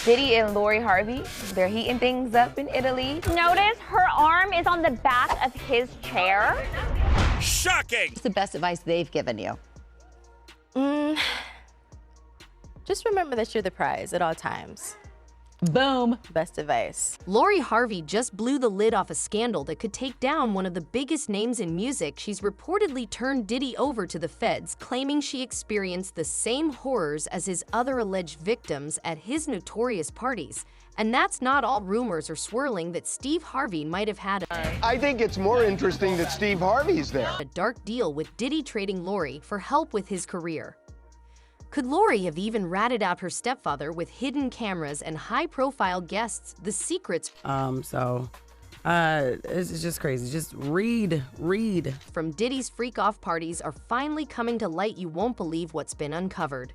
Diddy and Lori Harvey, they're heating things up in Italy. Notice her arm is on the back of his chair. Shocking! What's the best advice they've given you? Just remember that you're the prize at all times. Boom. Best advice. Lori Harvey just blew the lid off a scandal that could take down one of the biggest names in music. She's reportedly turned Diddy over to the feds, claiming she experienced the same horrors as his other alleged victims at his notorious parties. And that's not all. Rumors are swirling that Steve Harvey might have had I think it's more interesting that Steve Harvey's there. a dark deal with Diddy trading Lori for help with his career. Could Lori have even ratted out her stepfather with hidden cameras and high-profile guests? The secrets It's just crazy. Just read. from Diddy's freak-off parties are finally coming to light. You won't believe what's been uncovered.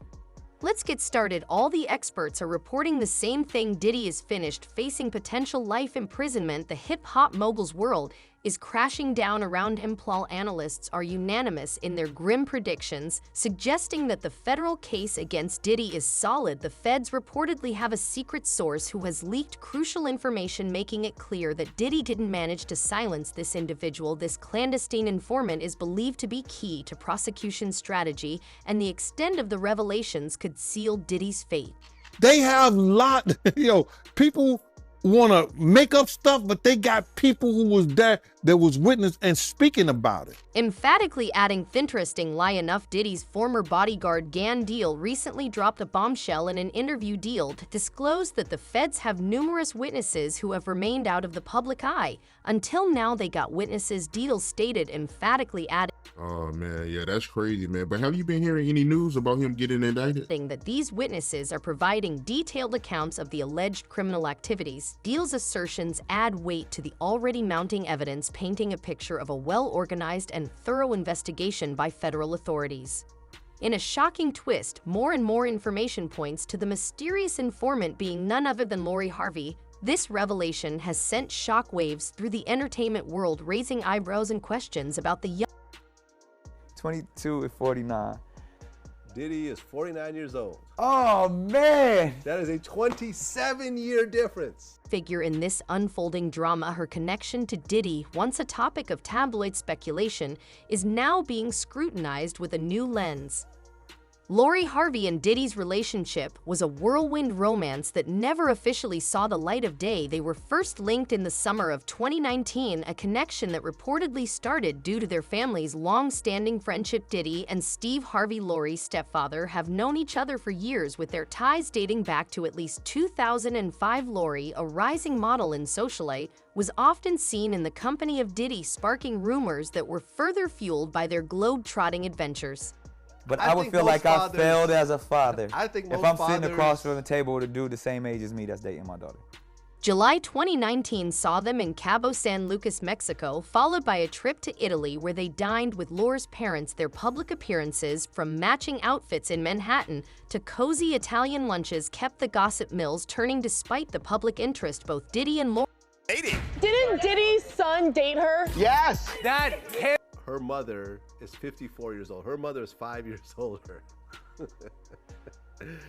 Let's get started. All the experts are reporting the same thing. Diddy is finished, facing potential life imprisonment. The hip-hop mogul's world is crashing down around him. Analysts are unanimous in their grim predictions, suggesting that the federal case against Diddy is solid. The feds reportedly have a secret source who has leaked crucial information, making it clear that Diddy didn't manage to silence this individual. This clandestine informant is believed to be key to prosecution strategy, and the extent of the revelations could seal Diddy's fate. They have people want to make up stuff, but they got people who was there that was witness and speaking about it. Emphatically adding interesting lie enough, Diddy's former bodyguard Gan Deal recently dropped a bombshell in an interview deal to disclose that the feds have numerous witnesses who have remained out of the public eye. Until now, they got witnesses, Deal stated, emphatically adding Oh, man, yeah, that's crazy, man. But have you been hearing any news about him getting indicted? that these witnesses are providing detailed accounts of the alleged criminal activities. Deal's assertions add weight to the already mounting evidence, painting a picture of a well-organized and thorough investigation by federal authorities. In a shocking twist, more and more information points to the mysterious informant being none other than Lori Harvey. This revelation has sent shockwaves through the entertainment world, raising eyebrows and questions about the young 22 and 49. Diddy is 49 years old. Oh, man. That is a 27-year difference. figure in this unfolding drama. Her connection to Diddy, once a topic of tabloid speculation, is now being scrutinized with a new lens. Lori Harvey and Diddy's relationship was a whirlwind romance that never officially saw the light of day. They were first linked in the summer of 2019, a connection that reportedly started due to their family's long-standing friendship. Diddy and Steve Harvey, Lori's stepfather, have known each other for years, with their ties dating back to at least 2005. Lori, a rising model and socialite, was often seen in the company of Diddy, sparking rumors that were further fueled by their globe-trotting adventures. But I would feel like I failed as a father. I think if I'm sitting across from the table with a dude the same age as me that's dating my daughter. July 2019 saw them in Cabo San Lucas, Mexico, followed by a trip to Italy where they dined with Lori's parents. Their public appearances, from matching outfits in Manhattan to cozy Italian lunches, kept the gossip mills turning. Despite the public interest, both Diddy and Lori Didn't Diddy's son date her? Yes! Her mother is 54 years old. Her mother is 5 years older.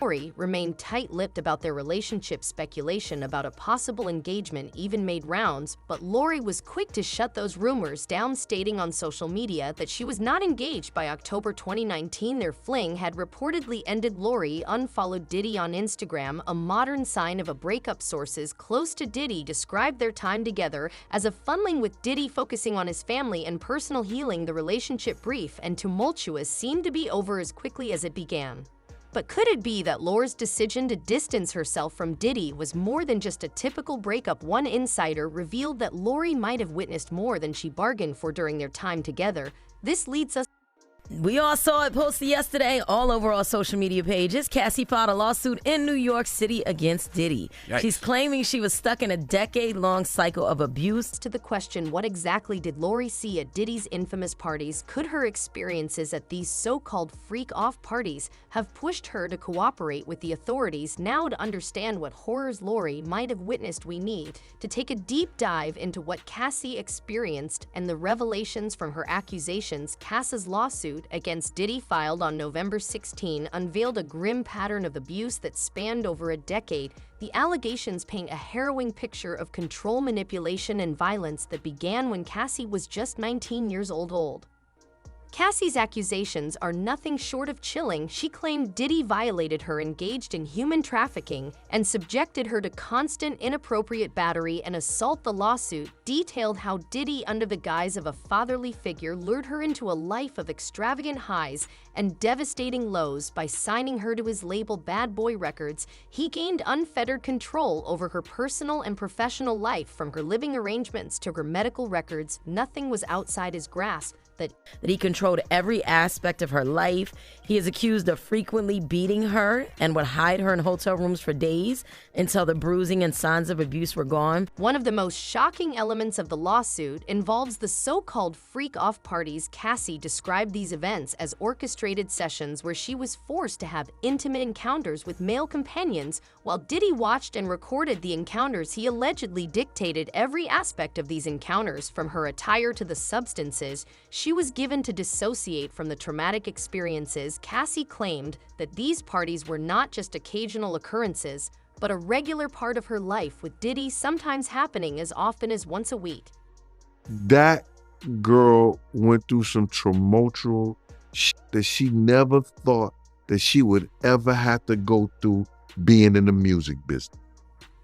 Lori remained tight-lipped about their relationship. Speculation about a possible engagement even made rounds, but Lori was quick to shut those rumors down, stating on social media that she was not engaged. By October 2019, their fling had reportedly ended. Lori unfollowed Diddy on Instagram, a modern sign of a breakup. Sources close to Diddy described their time together as a funneling, with Diddy focusing on his family and personal healing. The relationship, brief and tumultuous, seemed to be over as quickly as it began. But could it be that Lori's decision to distance herself from Diddy was more than just a typical breakup? One insider revealed that Lori might have witnessed more than she bargained for during their time together. This leads us. We all saw it posted yesterday all over our social media pages. Cassie filed a lawsuit in New York City against Diddy. Yikes. She's claiming she was stuck in a decade-long cycle of abuse. To the question, what exactly did Lori see at Diddy's infamous parties? Could her experiences at these so-called freak-off parties have pushed her to cooperate with the authorities? Now, to understand what horrors Lori might have witnessed, we need to take a deep dive into what Cassie experienced and the revelations from her accusations. Cassie's lawsuit lawsuit against Diddy, filed on November 16, unveiled a grim pattern of abuse that spanned over a decade. The allegations paint a harrowing picture of control, manipulation, and violence that began when Cassie was just 19 years old. Cassie's accusations are nothing short of chilling. She claimed Diddy violated her, engaged in human trafficking, and subjected her to constant inappropriate battery and assault. The lawsuit detailed how Diddy, under the guise of a fatherly figure, lured her into a life of extravagant highs and devastating lows. By signing her to his label Bad Boy Records, he gained unfettered control over her personal and professional life. From her living arrangements to her medical records, nothing was outside his grasp. That he controlled every aspect of her life. He is accused of frequently beating her and would hide her in hotel rooms for days until the bruising and signs of abuse were gone. One of the most shocking elements of the lawsuit involves the so-called freak-off parties. Cassie described these events as orchestrated sessions where she was forced to have intimate encounters with male companions, while Diddy watched and recorded the encounters. He allegedly dictated every aspect of these encounters, from her attire to the substances she was given to dissociate from the traumatic experiences. Cassie claimed that these parties were not just occasional occurrences, but a regular part of her life, with Diddy sometimes happening as often as once a week. That girl went through some tumultuous shit that she never thought that she would ever have to go through being in the music business.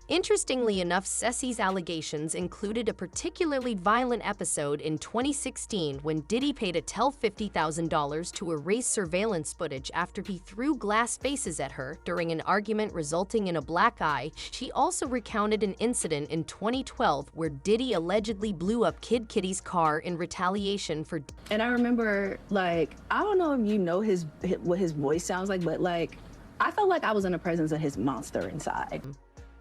Interestingly enough, Ceci's allegations included a particularly violent episode in 2016 when Diddy paid Attell $50,000 to erase surveillance footage after he threw glass faces at her during an argument, resulting in a black eye. She also recounted an incident in 2012 where Diddy allegedly blew up Kid Cudi's car in retaliation for... And I remember, like, I don't know if you know what his voice sounds like, but, like, I felt like I was in the presence of his monster inside.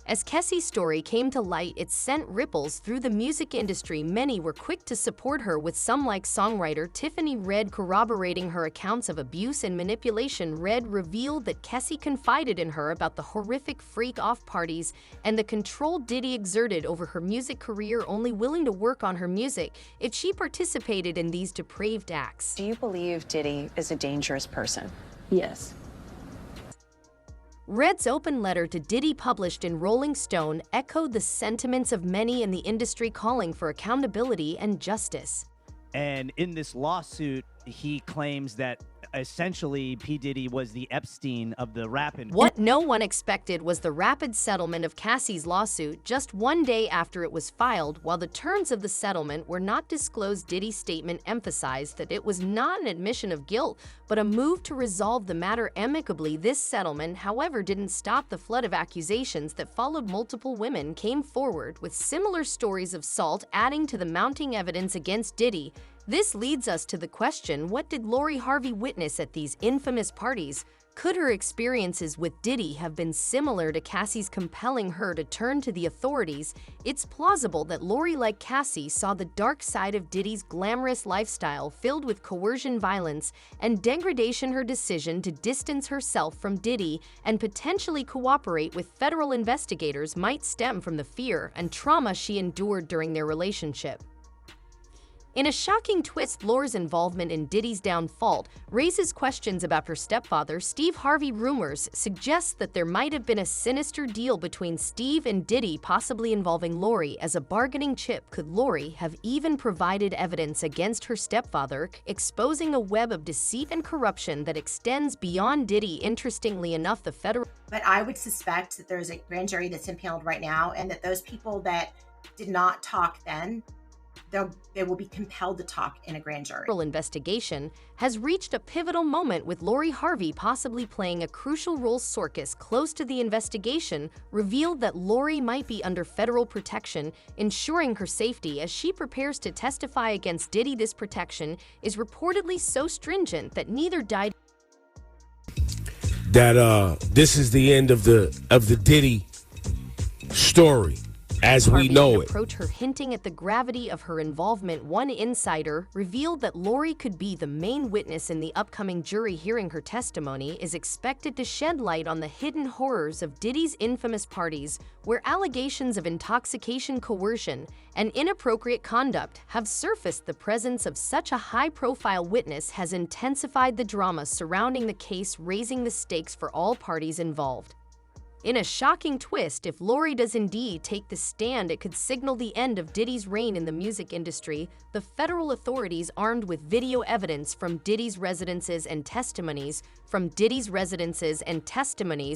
As Kessie's story came to light, it sent ripples through the music industry. Many were quick to support her, with some like songwriter Tiffany Red corroborating her accounts of abuse and manipulation. Red revealed that Kessie confided in her about the horrific freak-off parties and the control Diddy exerted over her music career, only willing to work on her music if she participated in these depraved acts. Do you believe Diddy is a dangerous person? Yes. Red's open letter to Diddy, published in Rolling Stone, echoed the sentiments of many in the industry, calling for accountability and justice. And in this lawsuit, he claims that essentially P. Diddy was the Epstein of the rap industry. What no one expected was the rapid settlement of Cassie's lawsuit just one day after it was filed. While the terms of the settlement were not disclosed, Diddy's statement emphasized that it was not an admission of guilt, but a move to resolve the matter amicably. This settlement, however, didn't stop the flood of accusations that followed. Multiple women came forward with similar stories of assault, adding to the mounting evidence against Diddy. This leads us to the question, what did Lori Harvey witness at these infamous parties? Could her experiences with Diddy have been similar to Cassie's, compelling her to turn to the authorities? It's plausible that Lori, like Cassie, saw the dark side of Diddy's glamorous lifestyle filled with coercion, violence, and degradation. Her decision to distance herself from Diddy and potentially cooperate with federal investigators might stem from the fear and trauma she endured during their relationship. In a shocking twist, Lori's involvement in Diddy's downfall raises questions about her stepfather, Steve Harvey. Rumors suggest that there might have been a sinister deal between Steve and Diddy, possibly involving Lori as a bargaining chip. Could Lori have even provided evidence against her stepfather, exposing a web of deceit and corruption that extends beyond Diddy? Interestingly enough, the federal... But I would suspect that there's a grand jury that's impaneled right now, and that those people that did not talk then, they will be compelled to talk in a grand jury. Investigation has reached a pivotal moment, with Lori Harvey possibly playing a crucial role. Sources close to the investigation revealed that Lori might be under federal protection, ensuring her safety as she prepares to testify against Diddy. This protection is reportedly so stringent that neither died. That this is the end of the Diddy story. as we Harvey know would it. approach her hinting at the gravity of her involvement. One insider revealed that Lori could be the main witness in the upcoming jury hearing. Her testimony is expected to shed light on the hidden horrors of Diddy's infamous parties, where allegations of intoxication, coercion, and inappropriate conduct have surfaced. The presence of such a high-profile witness has intensified the drama surrounding the case, raising the stakes for all parties involved. In a shocking twist, if Lori does indeed take the stand, it could signal the end of Diddy's reign in the music industry. The federal authorities, armed with video evidence from Diddy's residences and testimonies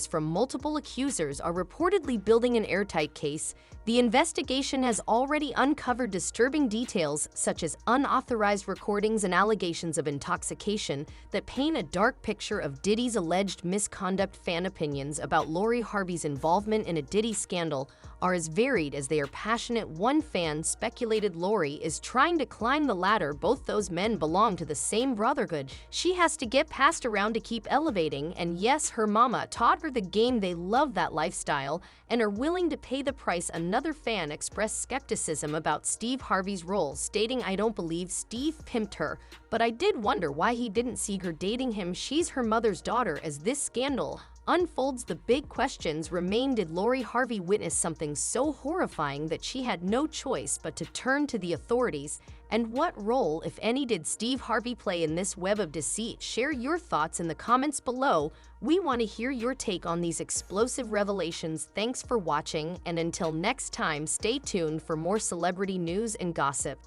from multiple accusers, are reportedly building an airtight case. The investigation has already uncovered disturbing details such as unauthorized recordings and allegations of intoxication that paint a dark picture of Diddy's alleged misconduct. Fan opinions about Lori Harvey's involvement in a Diddy scandal are as varied as they are passionate. One fan speculated Lori is trying to climb the ladder. Both those men belong to the same brotherhood. She has to get passed around to keep elevating, and yes, her mama taught her the game. They love that lifestyle and are willing to pay the price. Another fan expressed skepticism about Steve Harvey's role, stating, "I don't believe Steve pimped her, but I did wonder why he didn't see her dating him. She's her mother's daughter." As this scandal unfolds, the big questions remain. Did Lori Harvey witness something so horrifying that she had no choice but to turn to the authorities? And what role, if any, did Steve Harvey play in this web of deceit? Share your thoughts in the comments below. We want to hear your take on these explosive revelations. Thanks for watching, and until next time, stay tuned for more celebrity news and gossip.